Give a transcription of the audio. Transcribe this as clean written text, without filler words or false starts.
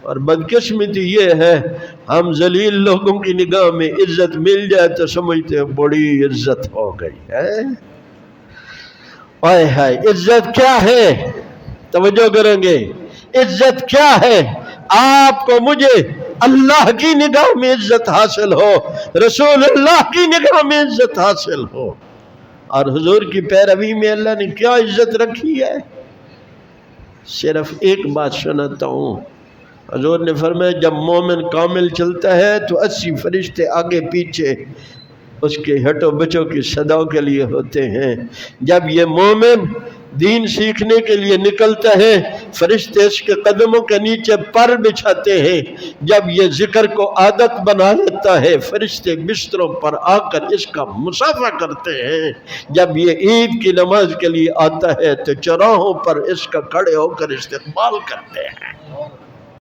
اور بدقسمتی یہ ہے ہم ذلیل لوگوں کی نگاہ میں عزت مل جائے تو سمجھتے ہیں بڑی عزت ہو گئی ہے۔ آئے ہائے، عزت کیا ہے؟ توجہ کریں گے، عزت کیا ہے؟ آپ کو مجھے اللہ کی نگاہ میں عزت حاصل ہو، رسول اللہ کی نگاہ میں عزت حاصل ہو، اور حضور کی پیروی میں اللہ نے کیا عزت رکھی ہے۔ صرف ایک بات سناتا ہوں، حضور نے فرمایا جب مومن کامل چلتا ہے تو 80 فرشتے آگے پیچھے اس کے ہٹو بچوں کی صداؤں کے لیے ہوتے ہیں۔ جب یہ مومن دین سیکھنے کے لیے نکلتا ہے فرشتے اس کے قدموں کے نیچے پر بچھاتے ہیں۔ جب یہ ذکر کو عادت بنا لیتا ہے فرشتے بستروں پر آ کر اس کا مصافحہ کرتے ہیں۔ جب یہ عید کی نماز کے لیے آتا ہے تو چوراہوں پر اس کا کھڑے ہو کر استقبال کرتے ہیں۔